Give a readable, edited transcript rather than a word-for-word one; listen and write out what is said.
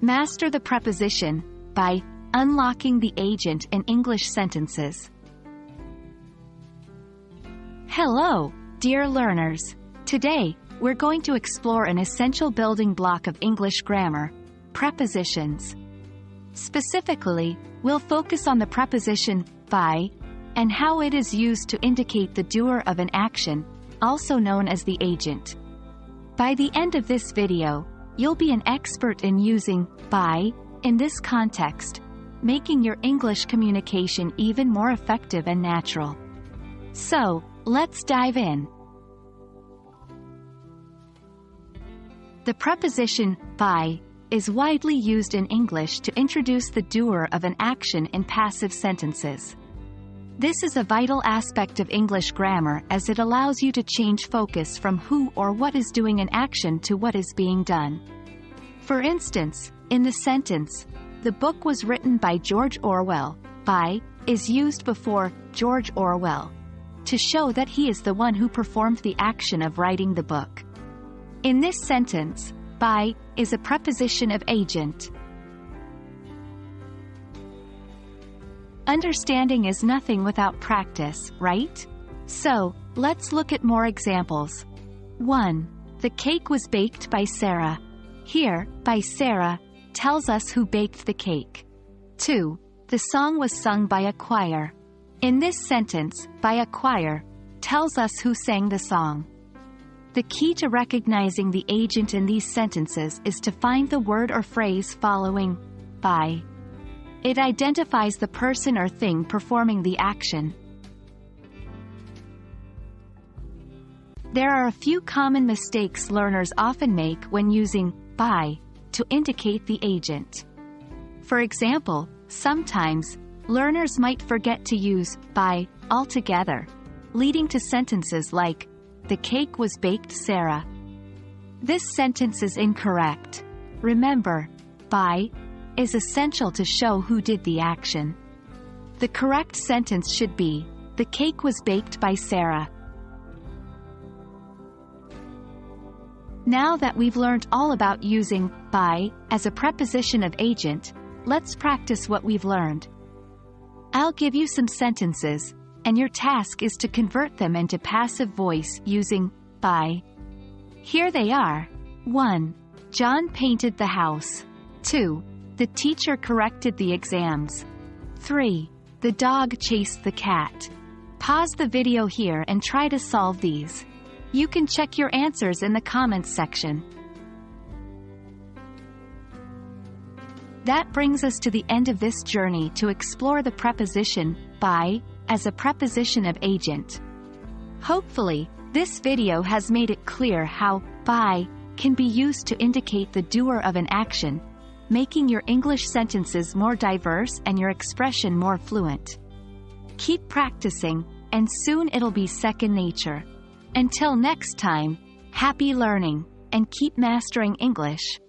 Master the preposition by unlocking the agent in English sentences. Hello, dear learners. Today, we're going to explore an essential building block of English grammar, prepositions. Specifically, we'll focus on the preposition by and how it is used to indicate the doer of an action, also known as the agent. By the end of this video, you'll be an expert in using by in this context, making your English communication even more effective and natural. So, let's dive in. The preposition by is widely used in English to introduce the doer of an action in passive sentences. This is a vital aspect of English grammar as it allows you to change focus from who or what is doing an action to what is being done. For instance, in the sentence, "The book was written by George Orwell," by is used before George Orwell to show that he is the one who performed the action of writing the book. In this sentence, by is a preposition of agent. Understanding is nothing without practice, right? So, let's look at more examples. 1. The cake was baked by Sarah. Here, by Sarah, tells us who baked the cake. 2. The song was sung by a choir. In this sentence, by a choir, tells us who sang the song. The key to recognizing the agent in these sentences is to find the word or phrase following by. It identifies the person or thing performing the action. There are a few common mistakes learners often make when using by to indicate the agent. For example, sometimes, learners might forget to use by altogether, leading to sentences like, "The cake was baked, Sarah." This sentence is incorrect. Remember, by is essential to show who did the action. The correct sentence should be, "The cake was baked by Sarah." Now that we've learned all about using by as a preposition of agent, let's practice what we've learned. I'll give you some sentences, and your task is to convert them into passive voice using by. Here they are. 1. John painted the house. 2. The teacher corrected the exams. 3. The dog chased the cat. Pause the video here and try to solve these. You can check your answers in the comments section. That brings us to the end of this journey to explore the preposition by as a preposition of agent. Hopefully, this video has made it clear how by can be used to indicate the doer of an action, making your English sentences more diverse and your expression more fluent. Keep practicing, and soon it'll be second nature. Until next time, happy learning, and keep mastering English.